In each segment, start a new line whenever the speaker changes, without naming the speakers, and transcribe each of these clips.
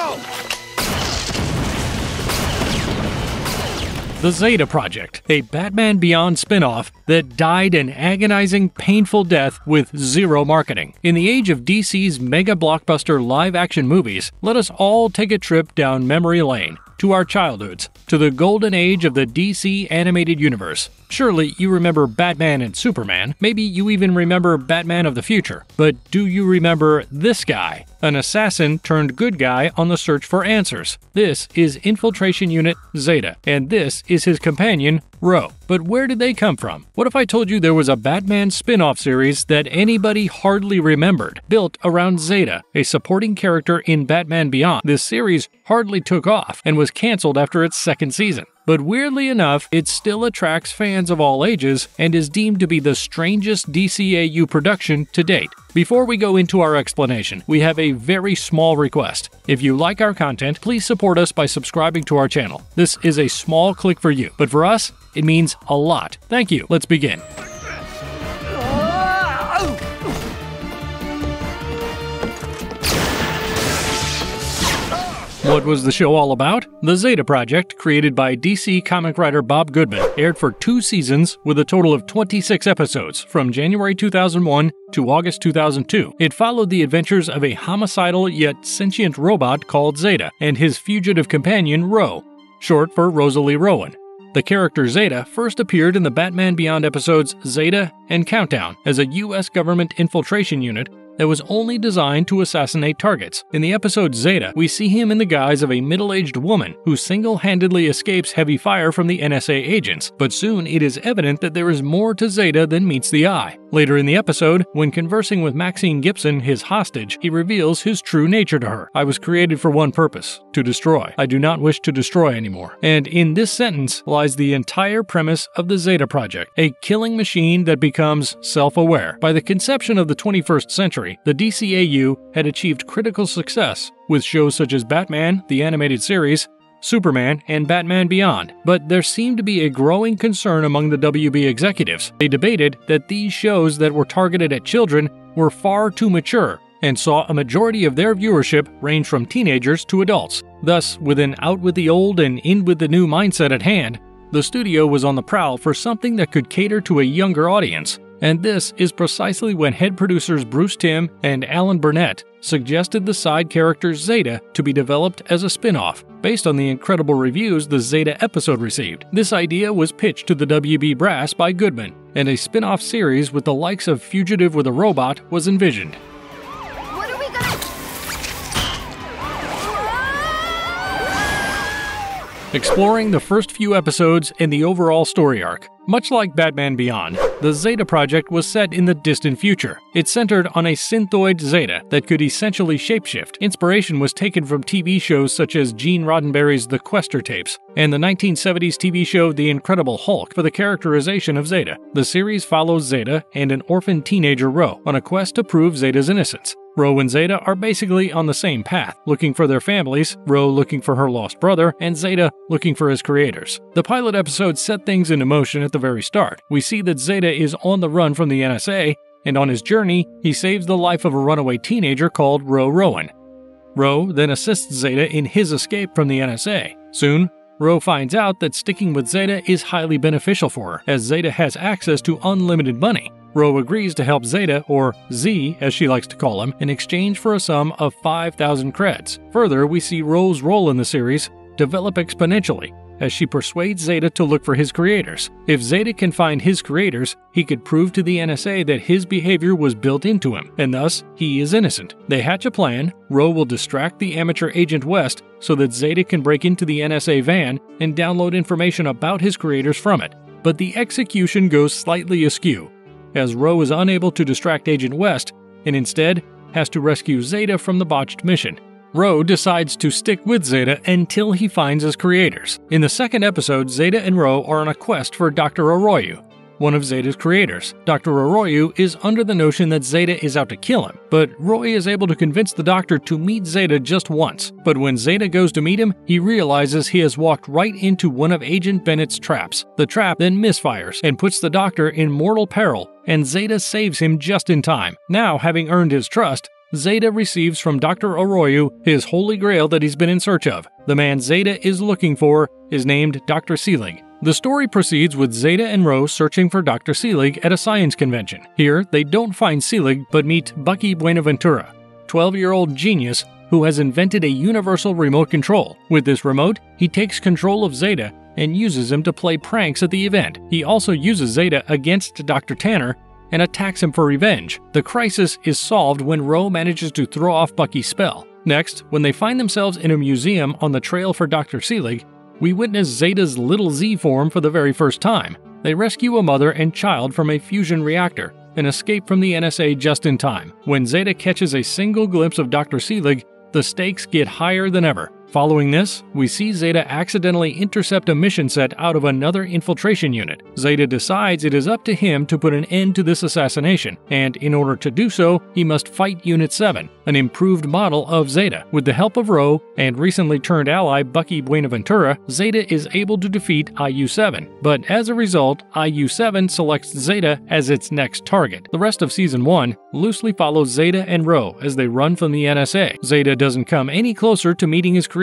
go!
The Zeta Project, a Batman Beyond spin-off that died an agonizing, painful death with zero marketing. In the age of DC's mega blockbuster live-action movies, let us all take a trip down memory lane, to our childhoods, to the golden age of the DC animated universe. Surely you remember Batman and Superman, maybe you even remember Batman of the future, but do you remember this guy? An assassin turned good guy on the search for answers. This is Infiltration Unit Zeta, and this is his companion, Ro. But where did they come from? What if I told you there was a Batman spin-off series that anybody hardly remembered, built around Zeta, a supporting character in Batman Beyond? This series hardly took off and was canceled after its second season. But weirdly enough, it still attracts fans of all ages and is deemed to be the strangest DCAU production to date. Before we go into our explanation, we have a very small request. If you like our content, please support us by subscribing to our channel. This is a small click for you, but for us, it means a lot. Thank you. Let's begin. What was the show all about? The Zeta Project, created by DC comic writer Bob Goodman, aired for 2 seasons with a total of 26 episodes from January 2001 to August 2002. It followed the adventures of a homicidal yet sentient robot called Zeta and his fugitive companion Ro, short for Rosalie Rowan. The character Zeta first appeared in the Batman Beyond episodes Zeta and Countdown as a U.S. government infiltration unit that was only designed to assassinate targets. In the episode Zeta, we see him in the guise of a middle-aged woman who single-handedly escapes heavy fire from the NSA agents, but soon it is evident that there is more to Zeta than meets the eye. Later in the episode, when conversing with Maxine Gibson, his hostage, he reveals his true nature to her. "I was created for one purpose, to destroy. I do not wish to destroy anymore." And in this sentence lies the entire premise of the Zeta Project, a killing machine that becomes self-aware. By the conception of the 21st century, the DCAU had achieved critical success with shows such as Batman, the animated series, Superman, and Batman Beyond, but there seemed to be a growing concern among the WB executives. They debated that these shows that were targeted at children were far too mature and saw a majority of their viewership range from teenagers to adults. Thus, with an out with the old and in with the new mindset at hand, the studio was on the prowl for something that could cater to a younger audience. And this is precisely when head producers Bruce Timm and Alan Burnett suggested the side character Zeta to be developed as a spin-off, based on the incredible reviews the Zeta episode received. This idea was pitched to the WB brass by Goodman, and a spin-off series with the likes of Fugitive with a Robot was envisioned.
What are we gonna...
Exploring the first few episodes and the overall story arc. Much like Batman Beyond, the Zeta Project was set in the distant future. It centered on a synthoid Zeta that could essentially shapeshift. Inspiration was taken from TV shows such as Gene Roddenberry's The Quester tapes and the 1970s TV show The Incredible Hulk for the characterization of Zeta. The series follows Zeta and an orphan teenager Ro on a quest to prove Zeta's innocence. Ro and Zeta are basically on the same path, looking for their families, Ro looking for her lost brother, and Zeta looking for his creators. The pilot episode set things into motion at the very start. We see that Zeta is on the run from the NSA, and on his journey, he saves the life of a runaway teenager called Ro Rowan. Ro then assists Zeta in his escape from the NSA. Soon, Ro finds out that sticking with Zeta is highly beneficial for her, as Zeta has access to unlimited money. Ro agrees to help Zeta, or Z as she likes to call him, in exchange for a sum of 5,000 creds. Further, we see Ro's role in the series develop exponentially, as she persuades Zeta to look for his creators. If Zeta can find his creators, he could prove to the NSA that his behavior was built into him, and thus, he is innocent. They hatch a plan. Ro will distract the amateur Agent West so that Zeta can break into the NSA van and download information about his creators from it. But the execution goes slightly askew, as Ro is unable to distract Agent West and instead has to rescue Zeta from the botched mission. Ro decides to stick with Zeta until he finds his creators. In the second episode, Zeta and Ro are on a quest for Dr. Arroyo, one of Zeta's creators. Dr. Arroyo is under the notion that Zeta is out to kill him, but Roy is able to convince the doctor to meet Zeta just once. But when Zeta goes to meet him, he realizes he has walked right into one of Agent Bennett's traps. The trap then misfires and puts the doctor in mortal peril, and Zeta saves him just in time. Now, having earned his trust, Zeta receives from Dr. Arroyo his holy grail that he's been in search of. The man Zeta is looking for is named Dr. Seelig. The story proceeds with Zeta and Ro searching for Dr. Seelig at a science convention. Here, they don't find Seelig but meet Bucky Buenaventura, 12-year-old genius who has invented a universal remote control. With this remote, he takes control of Zeta and uses him to play pranks at the event. He also uses Zeta against Dr. Tanner and attacks him for revenge. The crisis is solved when Ro manages to throw off Bucky's spell. Next, when they find themselves in a museum on the trail for Dr. Seelig, we witness Zeta's little Z form for the very first time. They rescue a mother and child from a fusion reactor and escape from the NSA just in time. When Zeta catches a single glimpse of Dr. Seelig, the stakes get higher than ever. Following this, we see Zeta accidentally intercept a mission set out of another infiltration unit. Zeta decides it is up to him to put an end to this assassination, and in order to do so, he must fight Unit 7, an improved model of Zeta. With the help of Ro and recently turned ally Bucky Buenaventura, Zeta is able to defeat IU-7, but as a result, IU-7 selects Zeta as its next target. The rest of Season 1 loosely follows Zeta and Ro as they run from the NSA. Zeta doesn't come any closer to meeting his creator,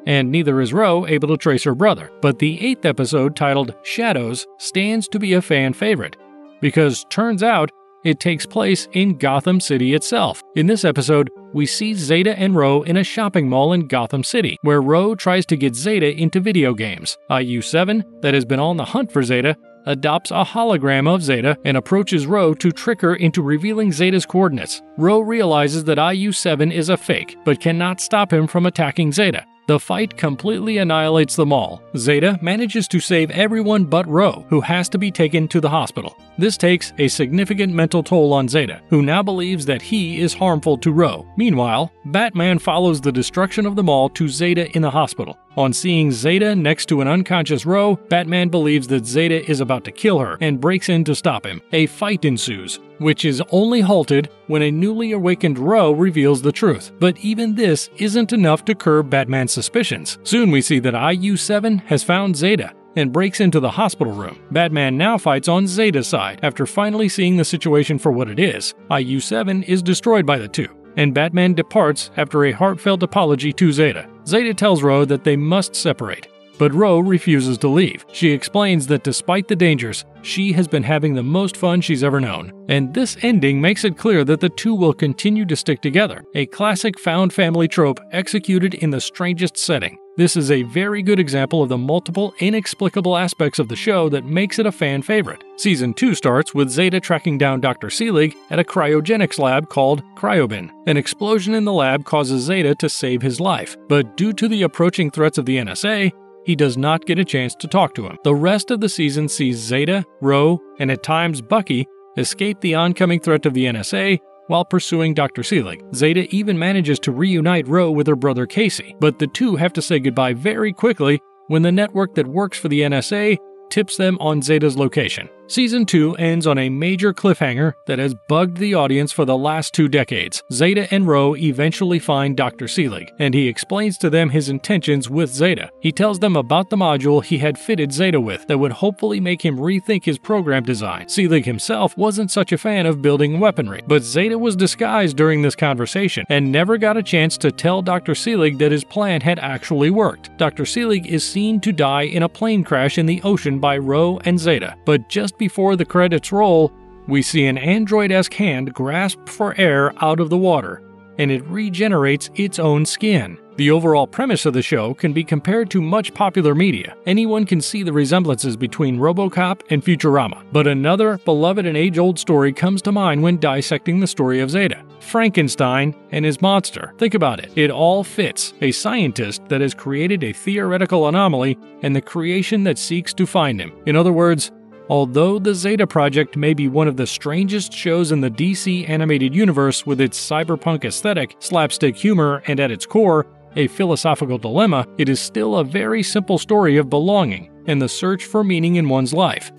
and neither is Ro able to trace her brother. But the 8th episode, titled Shadows, stands to be a fan favorite, because turns out it takes place in Gotham City itself. In this episode, we see Zeta and Ro in a shopping mall in Gotham City, where Ro tries to get Zeta into video games. IU-7, that has been on the hunt for Zeta, adopts a hologram of Zeta and approaches Ro to trick her into revealing Zeta's coordinates. Ro realizes that IU-7 is a fake, but cannot stop him from attacking Zeta. The fight completely annihilates them all. Zeta manages to save everyone but Ro, who has to be taken to the hospital. This takes a significant mental toll on Zeta, who now believes that he is harmful to Ro. Meanwhile, Batman follows the destruction of the mall to Zeta in the hospital. On seeing Zeta next to an unconscious Ro, Batman believes that Zeta is about to kill her and breaks in to stop him. A fight ensues, which is only halted when a newly awakened Ro reveals the truth. But even this isn't enough to curb Batman's suspicions. Soon we see that IU-7 has found Zeta and breaks into the hospital room. Batman now fights on Zeta's side after finally seeing the situation for what it is. IU-7 is destroyed by the two, and Batman departs after a heartfelt apology to Zeta. Zeta tells Ro that they must separate, but Ro refuses to leave. She explains that despite the dangers, she has been having the most fun she's ever known. And this ending makes it clear that the two will continue to stick together, a classic found family trope executed in the strangest setting. This is a very good example of the multiple inexplicable aspects of the show that makes it a fan favorite. Season 2 starts with Zeta tracking down Dr. Seelig at a cryogenics lab called Cryobin. An explosion in the lab causes Zeta to save his life, but due to the approaching threats of the NSA, he does not get a chance to talk to him. The rest of the season sees Zeta, Ro, and at times Bucky escape the oncoming threat of the NSA while pursuing Dr. Seelig. Zeta even manages to reunite Ro with her brother Casey, but the two have to say goodbye very quickly when the network that works for the NSA tips them on Zeta's location. Season 2 ends on a major cliffhanger that has bugged the audience for the last 2 decades. Zeta and Ro eventually find Dr. Seelig, and he explains to them his intentions with Zeta. He tells them about the module he had fitted Zeta with that would hopefully make him rethink his program design. Seelig himself wasn't such a fan of building weaponry, but Zeta was disguised during this conversation and never got a chance to tell Dr. Seelig that his plan had actually worked. Dr. Seelig is seen to die in a plane crash in the ocean by Ro and Zeta, but just before the credits roll, we see an android-esque hand grasp for air out of the water, and it regenerates its own skin. The overall premise of the show can be compared to much popular media. Anyone can see the resemblances between RoboCop and Futurama. But another beloved and age-old story comes to mind when dissecting the story of Zeta: Frankenstein and his monster. Think about it. It all fits. A scientist that has created a theoretical anomaly and the creation that seeks to find him. In other words, although the Zeta Project may be one of the strangest shows in the DC animated universe with its cyberpunk aesthetic, slapstick humor, and at its core, a philosophical dilemma, it is still a very simple story of belonging and the search for meaning in one's life.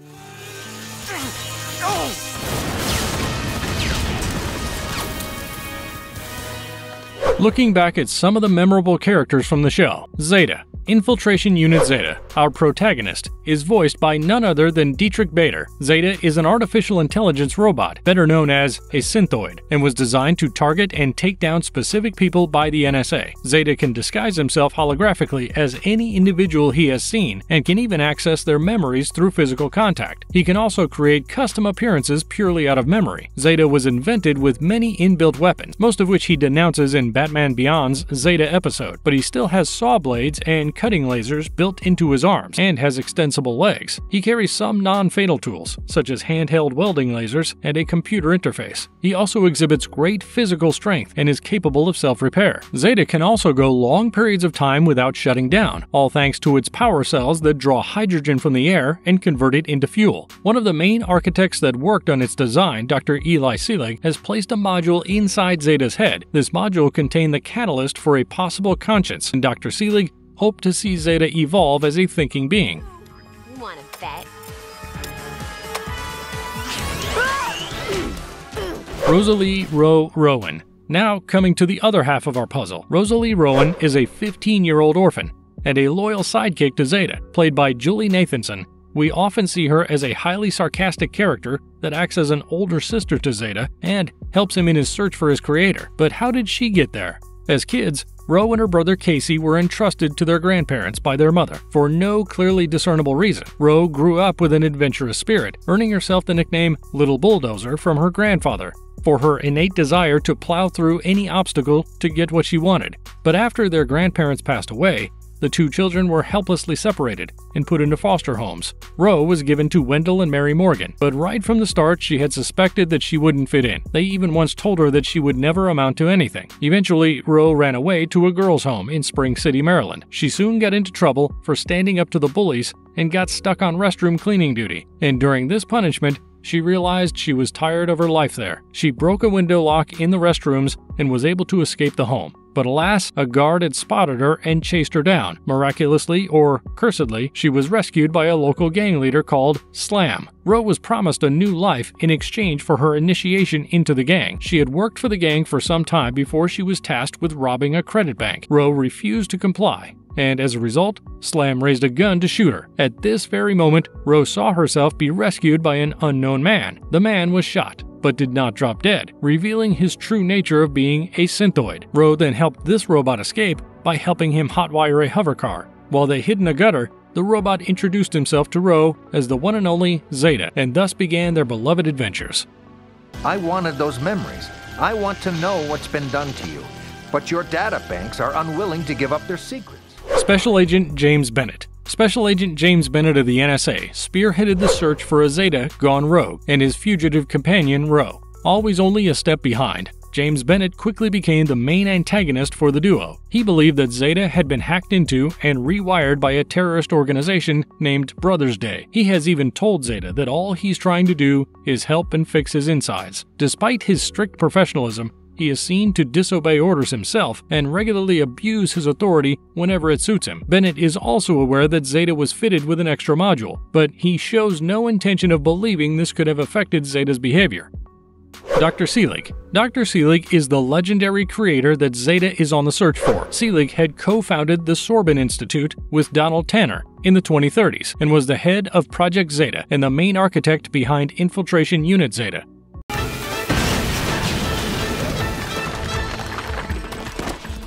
Looking back at some of the memorable characters from the show: Zeta, Infiltration Unit Zeta, our protagonist, is voiced by none other than Dietrich Bader. Zeta is an artificial intelligence robot, better known as a synthoid, and was designed to target and take down specific people by the NSA. Zeta can disguise himself holographically as any individual he has seen, and can even access their memories through physical contact. He can also create custom appearances purely out of memory. Zeta was invented with many inbuilt weapons, most of which he denounces in Batman Beyond's Zeta episode, but he still has saw blades and cutting lasers built into his arms, and has extensible legs. He carries some non-fatal tools, such as handheld welding lasers and a computer interface. He also exhibits great physical strength and is capable of self-repair. Zeta can also go long periods of time without shutting down, all thanks to its power cells that draw hydrogen from the air and convert it into fuel. One of the main architects that worked on its design, Dr. Eli Seelig, has placed a module inside Zeta's head. This module contained the catalyst for a possible conscience, and Dr. Seelig hoped to see Zeta evolve as a thinking being.
Want a bet?
Rosalie Rowe Rowan. Now coming to the other half of our puzzle. Rosalie Rowan is a 15-year-old orphan and a loyal sidekick to Zeta, played by Julie Nathanson. We often see her as a highly sarcastic character that acts as an older sister to Zeta and helps him in his search for his creator. But how did she get there? As kids, Ro and her brother Casey were entrusted to their grandparents by their mother for no clearly discernible reason. Ro grew up with an adventurous spirit, earning herself the nickname Little Bulldozer from her grandfather for her innate desire to plow through any obstacle to get what she wanted. But after their grandparents passed away, the two children were helplessly separated and put into foster homes. Ro was given to Wendell and Mary Morgan, but right from the start she had suspected that she wouldn't fit in. They even once told her that she would never amount to anything. Eventually, Ro ran away to a girls' home in Spring City, Maryland. She soon got into trouble for standing up to the bullies and got stuck on restroom cleaning duty. And during this punishment, she realized she was tired of her life there. She broke a window lock in the restrooms and was able to escape the home. But alas, a guard had spotted her and chased her down. Miraculously, or cursedly, she was rescued by a local gang leader called Slam. Ro was promised a new life in exchange for her initiation into the gang. She had worked for the gang for some time before she was tasked with robbing a credit bank. Ro refused to comply, and as a result, Slam raised a gun to shoot her. At this very moment, Ro saw herself be rescued by an unknown man. The man was shot, but did not drop dead, revealing his true nature of being a synthoid. Ro then helped this robot escape by helping him hotwire a hover car. While they hid in a gutter, the robot introduced himself to Ro as the one and only Zeta, and thus began their beloved adventures.
I wanted those memories. I want to know what's been done to you. But your data banks are unwilling to give up their secrets.
Special Agent James Bennett. Special Agent James Bennett of the NSA spearheaded the search for a Zeta gone rogue and his fugitive companion Ro. Always only a step behind, James Bennett quickly became the main antagonist for the duo. He believed that Zeta had been hacked into and rewired by a terrorist organization named Brothers Day. He has even told Zeta that all he's trying to do is help and fix his insides. Despite his strict professionalism, he is seen to disobey orders himself and regularly abuse his authority whenever it suits him. Bennett is also aware that Zeta was fitted with an extra module, but he shows no intention of believing this could have affected Zeta's behavior. Dr. Seelig. Dr. Seelig is the legendary creator that Zeta is on the search for. Seelig had co-founded the Sorbonne Institute with Donald Tanner in the 2030s and was the head of Project Zeta and the main architect behind Infiltration Unit Zeta.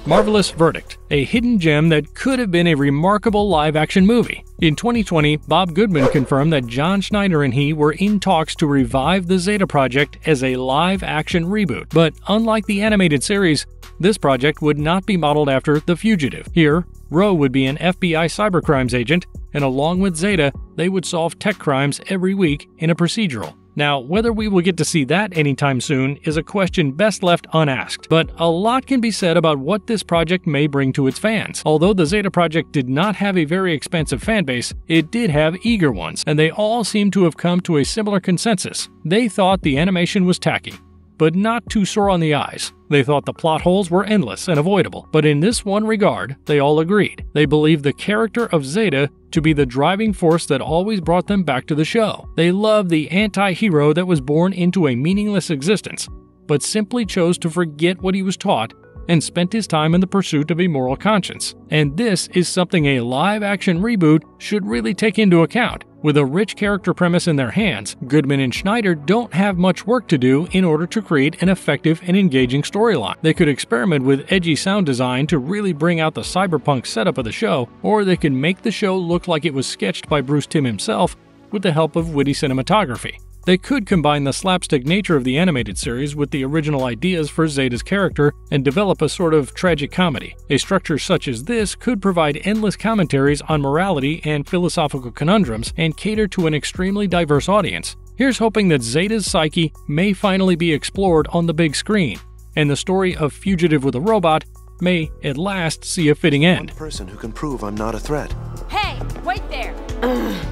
Marvelous Verdict, a hidden gem that could have been a remarkable live-action movie. In 2020, Bob Goodman confirmed that John Schneider and he were in talks to revive the Zeta project as a live-action reboot. But unlike the animated series, this project would not be modeled after The Fugitive. Here, Ro would be an FBI cybercrimes agent, and along with Zeta, they would solve tech crimes every week in a procedural. Now, whether we will get to see that anytime soon is a question best left unasked, but a lot can be said about what this project may bring to its fans. Although the Zeta project did not have a very expansive fanbase, it did have eager ones, and they all seem to have come to a similar consensus. They thought the animation was tacky, but not too sore on the eyes. They thought the plot holes were endless and avoidable, but in this one regard, they all agreed. They believed the character of Zeta to be the driving force that always brought them back to the show. They loved the anti-hero that was born into a meaningless existence, but simply chose to forget what he was taught and spent his time in the pursuit of a moral conscience. And this is something a live-action reboot should really take into account. With a rich character premise in their hands, Goodman and Schneider don't have much work to do in order to create an effective and engaging storyline. They could experiment with edgy sound design to really bring out the cyberpunk setup of the show, or they could make the show look like it was sketched by Bruce Timm himself with the help of witty cinematography. They could combine the slapstick nature of the animated series with the original ideas for Zeta's character and develop a sort of tragic comedy. A structure such as this could provide endless commentaries on morality and philosophical conundrums and cater to an extremely diverse audience. Here's hoping that Zeta's psyche may finally be explored on the big screen, and the story of Fugitive with a Robot may at last see a fitting end.
One person who can prove I'm not a threat.
Hey, wait there!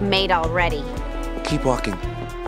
Made already.
Keep walking.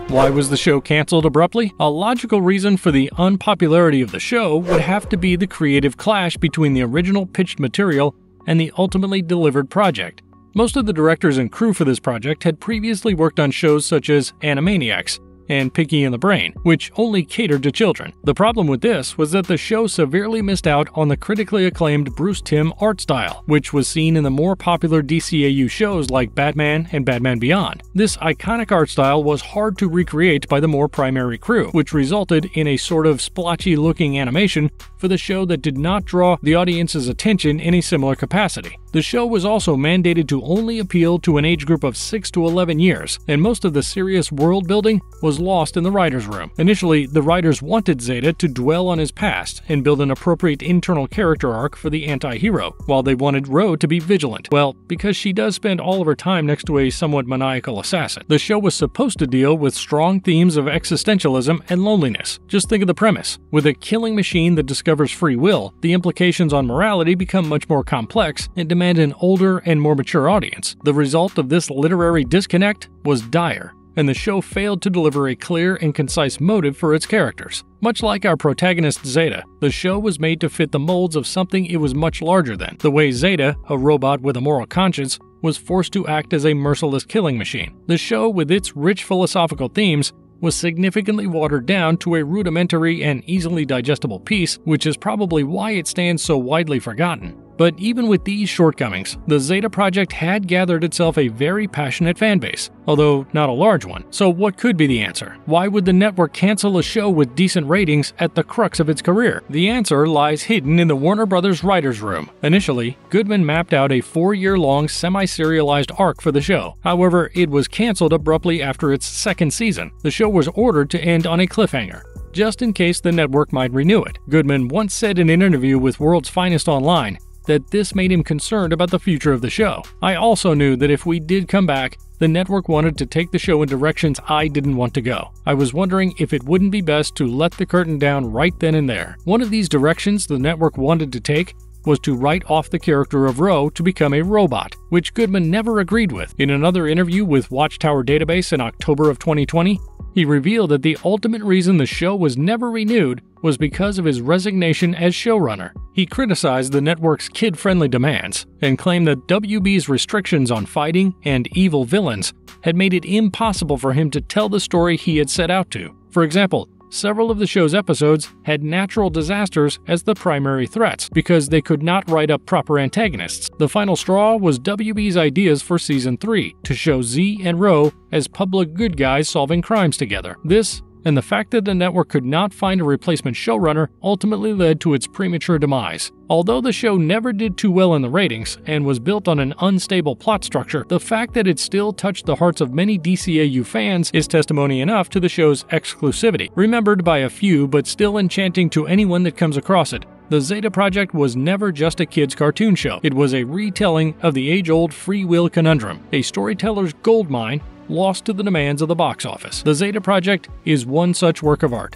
Why was the show canceled abruptly? A logical reason for the unpopularity of the show would have to be the creative clash between the original pitched material and the ultimately delivered project. Most of the directors and crew for this project had previously worked on shows such as Animaniacs and Pinky and the Brain, which only catered to children. The problem with this was that the show severely missed out on the critically acclaimed Bruce Timm art style, which was seen in the more popular DCAU shows like Batman and Batman Beyond. This iconic art style was hard to recreate by the more primary crew, which resulted in a sort of splotchy-looking animation for the show that did not draw the audience's attention in a similar capacity. The show was also mandated to only appeal to an age group of 6 to 11 years, and most of the serious world building was lost in the writer's room. Initially, the writers wanted Zeta to dwell on his past and build an appropriate internal character arc for the anti-hero, while they wanted Ro to be vigilant. Well, because she does spend all of her time next to a somewhat maniacal assassin. The show was supposed to deal with strong themes of existentialism and loneliness. Just think of the premise. With a killing machine that discovers free will, the implications on morality become much more complex and demand an older and more mature audience. The result of this literary disconnect was dire, and the show failed to deliver a clear and concise motive for its characters. Much like our protagonist Zeta, the show was made to fit the molds of something it was much larger than. The way Zeta, a robot with a moral conscience, was forced to act as a merciless killing machine. The show, with its rich philosophical themes, was significantly watered down to a rudimentary and easily digestible piece, which is probably why it stands so widely forgotten. But even with these shortcomings, the Zeta Project had gathered itself a very passionate fanbase, although not a large one. So what could be the answer? Why would the network cancel a show with decent ratings at the crux of its career? The answer lies hidden in the Warner Brothers writers' room. Initially, Goodman mapped out a 4-year-long semi-serialized arc for the show. However, it was canceled abruptly after its second season. The show was ordered to end on a cliffhanger, just in case the network might renew it. Goodman once said in an interview with World's Finest Online that this made him concerned about the future of the show. I also knew that if we did come back, the network wanted to take the show in directions I didn't want to go. I was wondering if it wouldn't be best to let the curtain down right then and there. One of these directions the network wanted to take was to write off the character of Ro to become a robot, which Goodman never agreed with. In another interview with Watchtower Database in October of 2020, he revealed that the ultimate reason the show was never renewed was because of his resignation as showrunner. He criticized the network's kid-friendly demands and claimed that WB's restrictions on fighting and evil villains had made it impossible for him to tell the story he had set out to. For example, several of the show's episodes had natural disasters as the primary threats because they could not write up proper antagonists. The final straw was WB's ideas for Season 3 to show Z and Ro as public good guys solving crimes together. This, and the fact that the network could not find a replacement showrunner, ultimately led to its premature demise. Although the show never did too well in the ratings and was built on an unstable plot structure, the fact that it still touched the hearts of many DCAU fans is testimony enough to the show's exclusivity. Remembered by a few but still enchanting to anyone that comes across it, the Zeta Project was never just a kids' cartoon show. It was a retelling of the age-old free will conundrum, a storyteller's goldmine lost to the demands of the box office. The Zeta Project is one such work of art.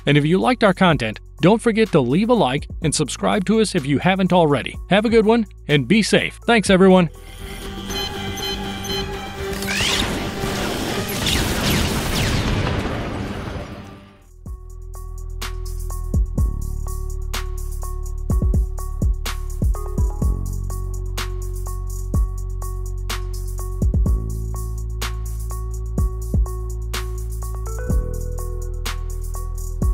And if you liked our content, don't forget to leave a like and subscribe to us if you haven't already. Have a good one and be safe. Thanks, everyone.